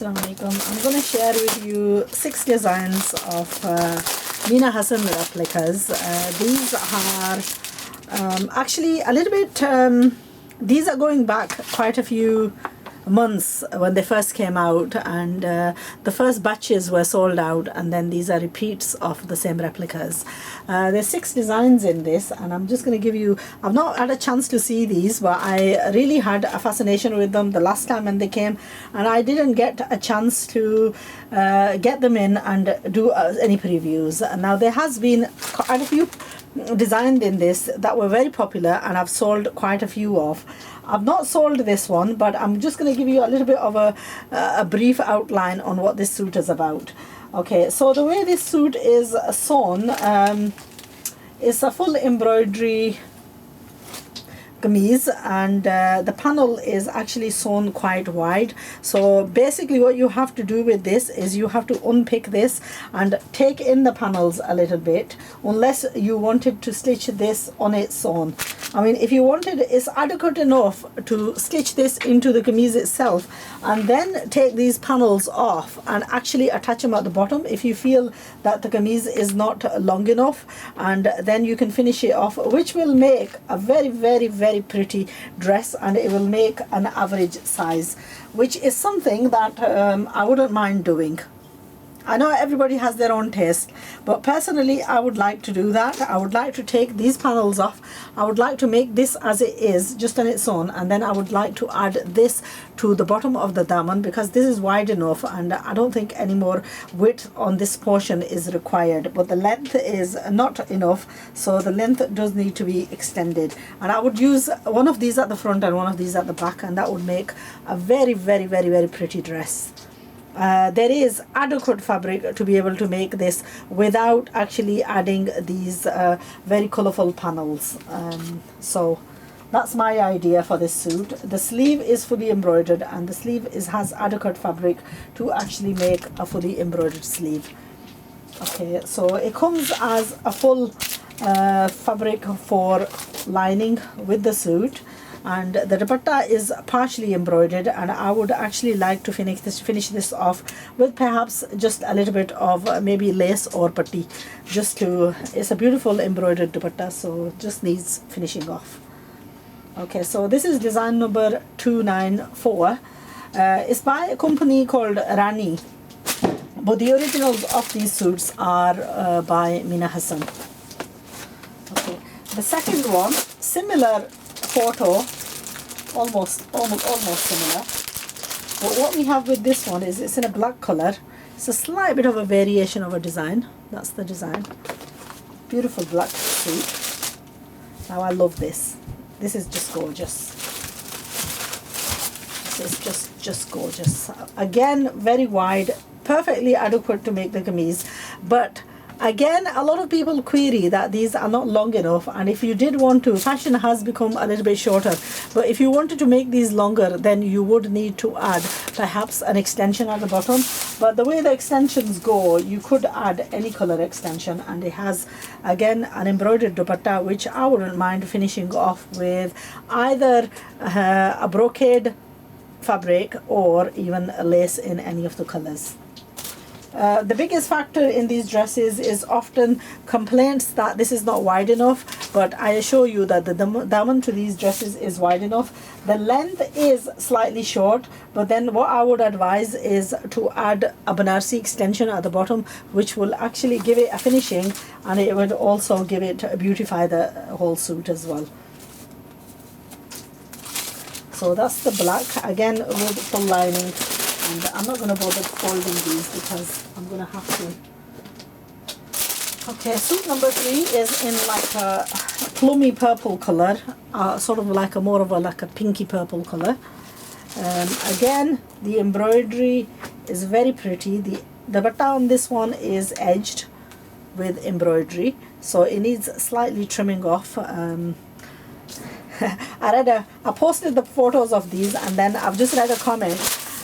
Assalamualaikum. I'm going to share with you 6 designs of Mina Hassan replicas. These are actually a little bit, these are going back quite a few months when they first came out, and the first batches were sold out, and then these are repeats of the same replicas. There's 6 designs in this, and I'm just going to give you, I've not had a chance to see these, but I really had a fascination with them the last time when they came, and I didn't get a chance to get them in and do any previews. And now there has been quite a few designed in this that were very popular, and I've sold quite a few of. I've not sold this one, but I'm just going to give you a little bit of a brief outline on what this suit is about. Okay, so the way this suit is sewn is a full embroidery kameez, and the panel is actually sewn quite wide. So basically what you have to do with this is you have to unpick this and take in the panels a little bit, unless you wanted to stitch this on its own. I mean, if you wanted, it's adequate enough to stitch this into the kameez itself and then take these panels off and actually attach them at the bottom if you feel that the kameez is not long enough, and then you can finish it off, which will make a very pretty dress, and it will make an average size, which is something that I wouldn't mind doing. I know everybody has their own taste, but personally I would like to do that. I would like to take these panels off. I would like to make this as it is, just on its own, and then I would like to add this to the bottom of the daman, because this is wide enough and I don't think any more width on this portion is required, but the length is not enough, so the length does need to be extended. And I would use one of these at the front and one of these at the back, and that would make a very pretty dress. There is adequate fabric to be able to make this without actually adding these very colorful panels. So that's my idea for this suit. The sleeve is fully embroidered, and the sleeve has adequate fabric to actually make a fully embroidered sleeve. Okay, so it comes as a full fabric for lining with the suit, and the dupatta is partially embroidered, and I would actually like to finish this off with perhaps just a little bit of maybe lace or patti, just to, it's a beautiful embroidered dupatta, so just needs finishing off. Okay, so this is design number 294. It's by a company called Rani, but the originals of these suits are by Mina Hassan. Okay, the second one, similar photo, almost similar, but what we have with this one is it's in a black color. It's a slight bit of a variation of a design. That's the design. Beautiful black suit. Now I love this. This is just gorgeous. This is just gorgeous. Again, very wide, perfectly adequate to make the kameez, but again, a lot of people query that these are not long enough, and if you did want to, fashion has become a little bit shorter, but if you wanted to make these longer, then you would need to add perhaps an extension at the bottom. But the way the extensions go, you could add any color extension, and it has again an embroidered dupatta, which I wouldn't mind finishing off with either a brocade fabric or even a lace in any of the colors. The biggest factor in these dresses is often complaints that this is not wide enough, but I assure you that the daman to these dresses is wide enough. The length is slightly short, but then what I would advise is to add a Banarsi extension at the bottom, which will actually give it a finishing, and it would also give it, beautify the whole suit as well. So that's the black, again with full lining. And I'm not going to bother folding these because I'm going to have to. Okay, suit number 3 is in like a plummy purple color, sort of like a more of a pinky purple color. Again, the embroidery is very pretty. The dupatta on this one is edged with embroidery, so it needs slightly trimming off. I posted the photos of these, and then I've just read a comment,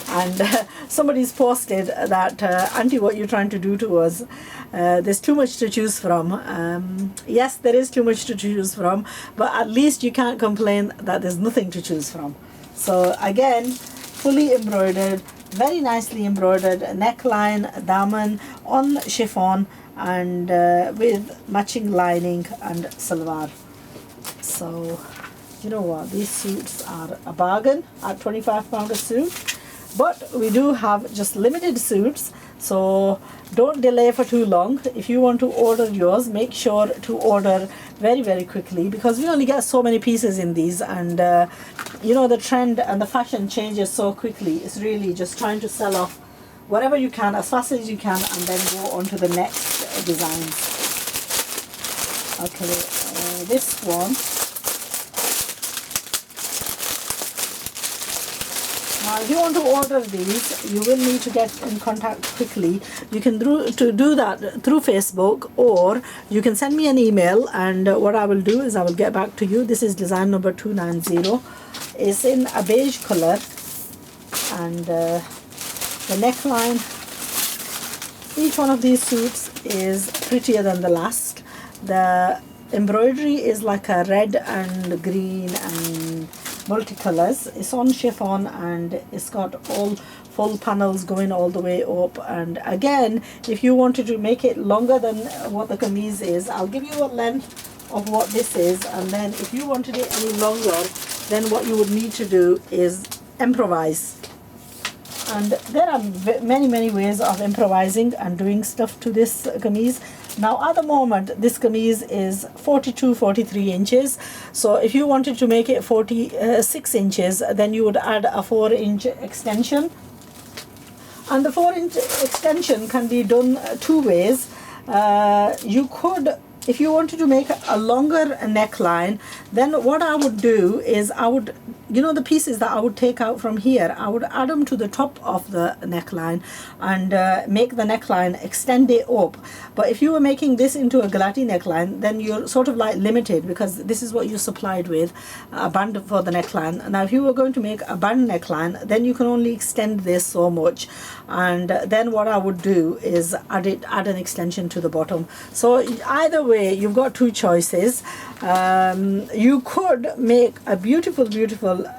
and somebody's posted that auntie, what you're trying to do to us, there's too much to choose from. Yes, there is too much to choose from, but at least you can't complain that there's nothing to choose from. So again, fully embroidered, very nicely embroidered neckline, daman on chiffon, and with matching lining and salwar. So you know what, these suits are a bargain at £25 a suit. But we do have just limited suits, so don't delay for too long. If you want to order yours, make sure to order very, very quickly, because we only get so many pieces in these, and you know, the trend and the fashion changes so quickly. It's really just trying to sell off whatever you can as fast as you can, and then go on to the next designs. Okay, this one. Now, if you want to order these, you will need to get in contact quickly. You can do that through Facebook, or you can send me an email, and what I will do is I will get back to you. This is design number 290. It's in a beige color, and the neckline, each one of these suits is prettier than the last. The embroidery is like a red and green and multicolors. It's on chiffon, and it's got all full panels going all the way up. And again, if you wanted to make it longer than what the kameez is, I'll give you a length of what this is, and then if you wanted it any longer, then what you would need to do is improvise. And there are many ways of improvising and doing stuff to this kameez. Now at the moment, this kameez is 43 inches. So if you wanted to make it 46 inches, then you would add a 4-inch extension. And the 4-inch extension can be done two ways. You could, if you wanted to make a longer neckline, then what I would do is I would, you know, the pieces that I would take out from here, I would add them to the top of the neckline and make the neckline, extend it up. But if you were making this into a galati neckline, then you're sort of like limited, because this is what you're supplied with, a band for the neckline. Now if you were going to make a band neckline, then you can only extend this so much, and then what I would do is add an extension to the bottom. So either way, you've got two choices. You could make a beautiful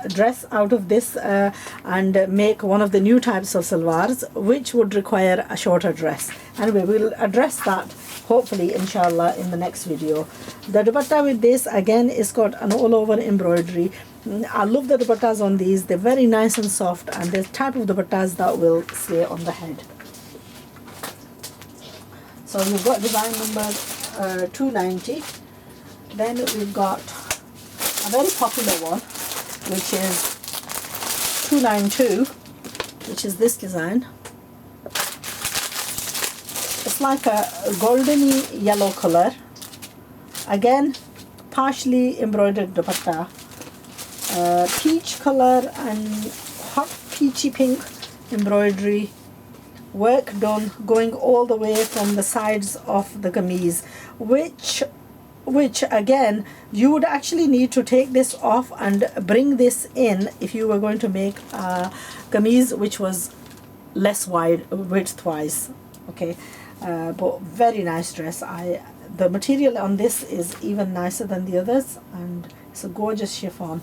dress out of this and make one of the new types of salwars, which would require a shorter dress. Anyway, we'll address that hopefully, inshallah, in the next video. The dupatta with this, again, is got an all over embroidery. I love the dupattas on these. They're very nice and soft, and the type of dupattas that will stay on the head. So we've got design number 290. Then we've got a very popular one, which is 292, which is this design. It's like a goldeny yellow color. Again, partially embroidered dupatta. Peach color and hot peachy pink embroidery. Work done going all the way from the sides of the kameez, which again, you would actually need to take this off and bring this in if you were going to make a kameez which was less wide width-wise. Okay, but very nice dress. The material on this is even nicer than the others, and it's a gorgeous chiffon,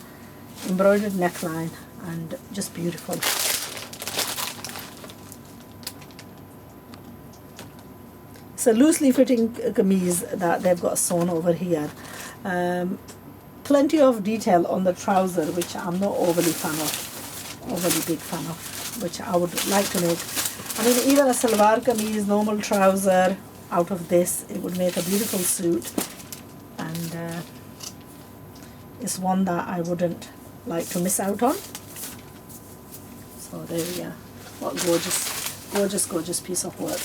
embroidered neckline, and just beautiful. It's a loosely fitting kameez that they've got sewn over here. Plenty of detail on the trouser, which I'm not overly big fan of, which I would like to make. I mean, even a salwar kameez, normal trouser out of this, it would make a beautiful suit, and it's one that I wouldn't like to miss out on. So there we are. What gorgeous piece of work.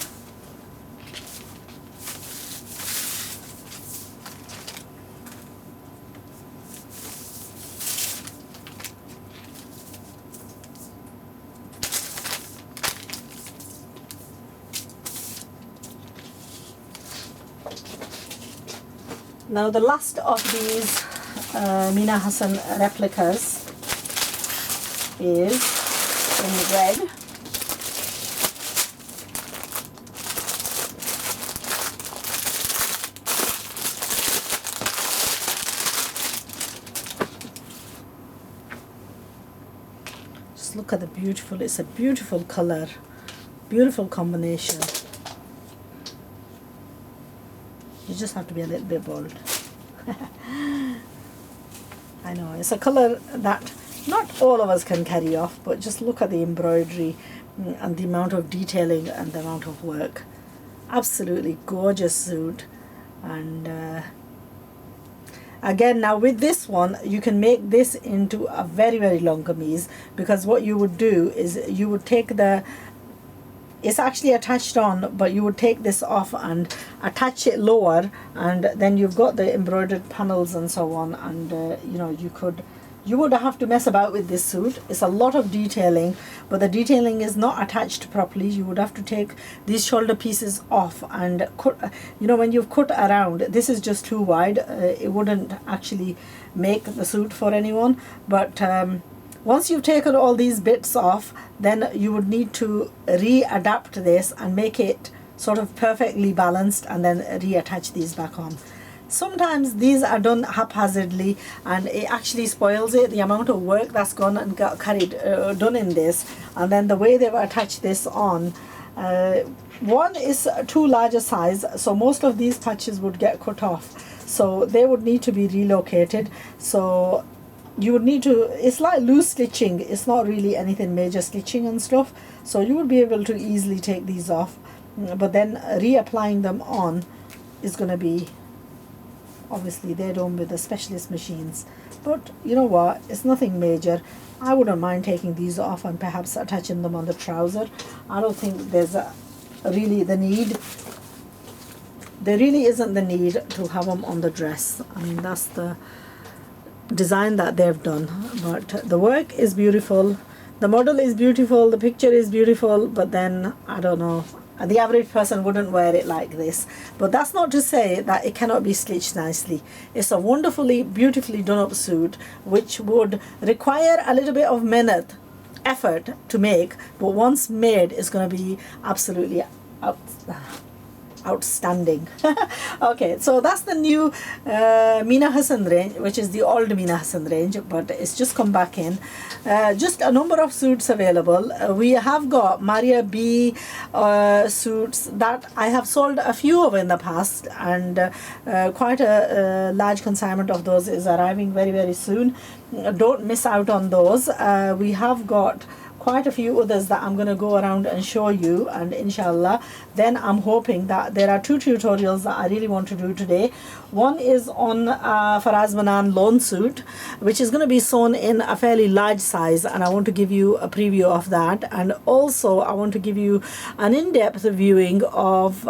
Now the last of these Mina Hassan replicas is in red. just look at the beautiful, it's a beautiful color, beautiful combination. You just have to be a little bit bold. I know, it's a color that not all of us can carry off, but just look at the embroidery and the amount of detailing and the amount of work. Absolutely gorgeous suit. And again, now with this one, you can make this into a very, very long kameez, because what you would do is you would take the, it's actually attached on, but you would take this off and attach it lower, and then you've got the embroidered panels and so on. And you know, you would have to mess about with this suit. It's a lot of detailing, but the detailing is not attached properly. You would have to take these shoulder pieces off and cut. You know, when you've cut around, this is just too wide. It wouldn't actually make the suit for anyone. But once you've taken all these bits off, then you would need to readapt this and make it sort of perfectly balanced, and then reattach these back on. Sometimes these are done haphazardly, and it actually spoils it, the amount of work that's gone and got carried done in this. And then the way they've attached this on, one is too large a size, so most of these patches would get cut off, so they would need to be relocated. So you would need to, it's like loose stitching, it's not really anything major stitching and stuff, so you would be able to easily take these off, but then reapplying them on is going to be, obviously they're done with the specialist machines. But you know what, it's nothing major. I wouldn't mind taking these off and perhaps attaching them on the trouser. I don't think there's really the need. There really isn't the need to have them on the dress. I mean, that's the design that they've done. But the work is beautiful, the model is beautiful, the picture is beautiful, but then I don't know, the average person wouldn't wear it like this. But that's not to say that it cannot be stitched nicely. It's a wonderfully, beautifully done up suit, which would require a little bit of minute, effort to make, but once made, it's going to be absolutely outstanding. Okay, so that's the new Mina Hassan range, which is the old Mina Hassan range, but it's just come back in. Just a number of suits available. We have got Maria B suits that I have sold a few of in the past, and quite a large consignment of those is arriving very, very soon. Don't miss out on those. We have got quite a few others that I'm going to go around and show you, and inshallah then I'm hoping that there are two tutorials that I really want to do today. One is on Faraz Manan loan suit, which is going to be sewn in a fairly large size, and I want to give you a preview of that. And also I want to give you an in-depth viewing of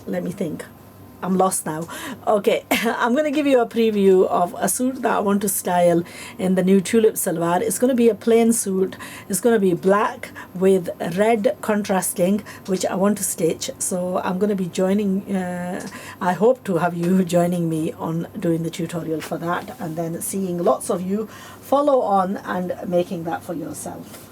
let me think, I'm lost now. Okay, I'm going to give you a preview of a suit that I want to style in the new tulip salwar. It's going to be a plain suit. It's going to be black with red contrasting, which I want to stitch. So I'm going to be joining, I hope to have you joining me on doing the tutorial for that, and then seeing lots of you follow on and making that for yourself.